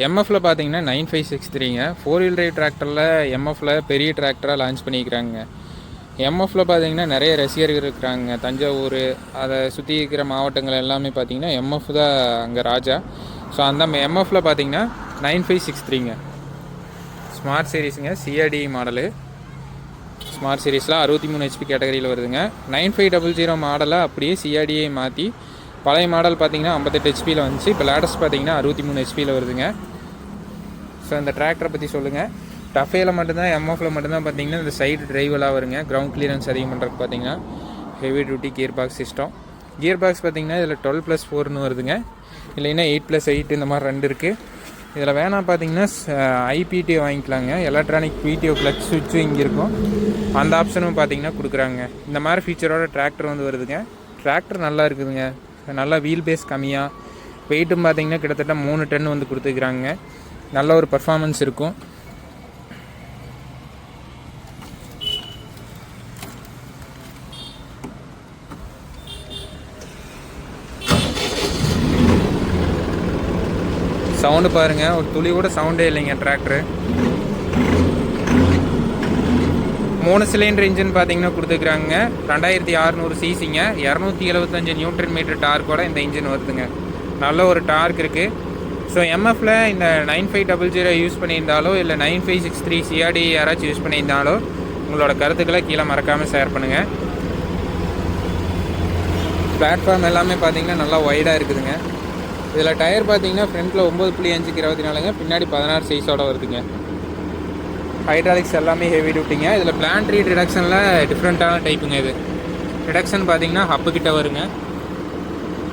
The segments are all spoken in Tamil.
எம்எஃப்ல பார்த்தீங்கன்னா 9563ங்க. 4 வீல் டிரைவ் டிராக்டரில் எம்எஃப்ல பெரிய டிராக்டராக லான்ச் பண்ணிக்கிறாங்க. எம்எஃப்ல பார்த்தீங்கன்னா நிறைய ரசிகர்கள் இருக்கிறாங்க. தஞ்சாவூர் அதை சுற்றி இருக்கிற மாவட்டங்கள் எல்லாமே பார்த்தீங்கன்னா எம்எஃப் தான் அங்கே ராஜா. ஸோ அந்த எம்எஃப்ல பார்த்தீங்கன்னா 9563ங்க. ஸ்மார்ட் சீரீஸுங்க, சிஆர்டி மாடலு. ஸ்மார்ட் சீரீஸில் 63 ஹெச்பி கேட்டகரியில் வருதுங்க. 9500 மாடலை அப்படியே சிஆர்டியை மாற்றி பழைய மாடல் பார்த்தீங்கன்னா 58 ஹெச்பியில் வந்துச்சு. இப்போ லேட்டஸ்ட் பார்த்தீங்கன்னா 63 ஹெச்பியில் வருதுங்க. ஸோ இந்த டிராக்டரை பற்றி சொல்லுங்கள். டஃபேல மட்டும்தான், எம்எஃப்ல மட்டும்தான் பார்த்தீங்கன்னா இந்த சைடு டிரைவெலாம் வருங்க. கிரவுண்ட் கிளியரன்ஸ் அதிகம் பண்ணுறதுக்கு பார்த்தீங்கன்னா heavy duty gear box system. Gear box பார்த்தீங்கன்னா இதில் 12+4ன்னு வருதுங்க. இல்லைன்னா 8+8 இந்த மாதிரி 2 இருக்குது. இதில் வேணால் பார்த்தீங்கன்னா ஐபிடிஓ வாங்கிக்கலாங்க. எலக்ட்ரானிக் பிடிஓ கிளச் சுவிட்சு இங்கே இருக்கும். அந்த ஆப்ஷனும் பார்த்தீங்கன்னா கொடுக்குறாங்க. இந்த மாதிரி ஃபீச்சரோட டிராக்டர் வந்து வருதுங்க. டிராக்டர் நல்லா இருக்குதுங்க. நல்லா வீல் பேஸ் கம்மியாக, வெயிட்டும் பார்த்தீங்கன்னா கிட்டத்தட்ட 3 டன் வந்து கொடுத்துக்கிறாங்க. நல்ல ஒரு பர்ஃபார்மன்ஸ் இருக்கும். சவுண்டு பாருங்கள், ஒரு துளி கூட சவுண்டே இல்லைங்க டிராக்டரு. 3 சிலிண்டர் இன்ஜின் பார்த்தீங்கன்னா கொடுத்துக்கிறாங்க. 2600 சிசிங்க, 275 நியூட்டன் மீட்டர் டார்க்கோட இந்த இன்ஜின் வருதுங்க. நல்ல ஒரு டார்க் இருக்குது. ஸோ எம்எஃப்ல இந்த 9500 யூஸ் பண்ணியிருந்தாலோ இல்லை 9563 சிஆர்டி யாராச்சும் யூஸ் பண்ணியிருந்தாலோ உங்களோட கருத்துக்களை கீழே மறக்காமல் ஷேர் பண்ணுங்கள். பிளாட்ஃபார்ம் எல்லாமே பார்த்தீங்கன்னா நல்லா வைடாக இருக்குதுங்க. இதில் டயர் பார்த்தீங்கன்னா ஃப்ரண்ட்டில் 9.5 24ங்க, பின்னாடி 16 சைஸோட வருதுங்க. ஹைட்ராலிக்ஸ் எல்லாமே ஹெவி டியூட்டிங்க. இதில் பிளான்ட்ரி ரிடக்ஷனில் டிஃப்ரெண்ட்டான டைப்புங்க. இது ரிடக்ஷன் பார்த்தீங்கன்னா ஹப்பு கிட்ட வருங்க.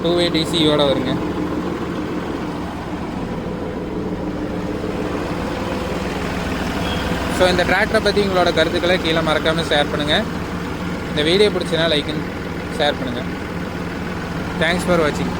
2-வே டிசியோட வருங்க. ஸோ இந்த டிராக்டரை பற்றி உங்களோட கருத்துக்களை கீழே மறக்காமல் ஷேர் பண்ணுங்கள். இந்த வீடியோ பிடிச்சினா லைக் அண்ட் ஷேர் பண்ணுங்கள். தேங்க்ஸ் ஃபார் வாட்சிங்.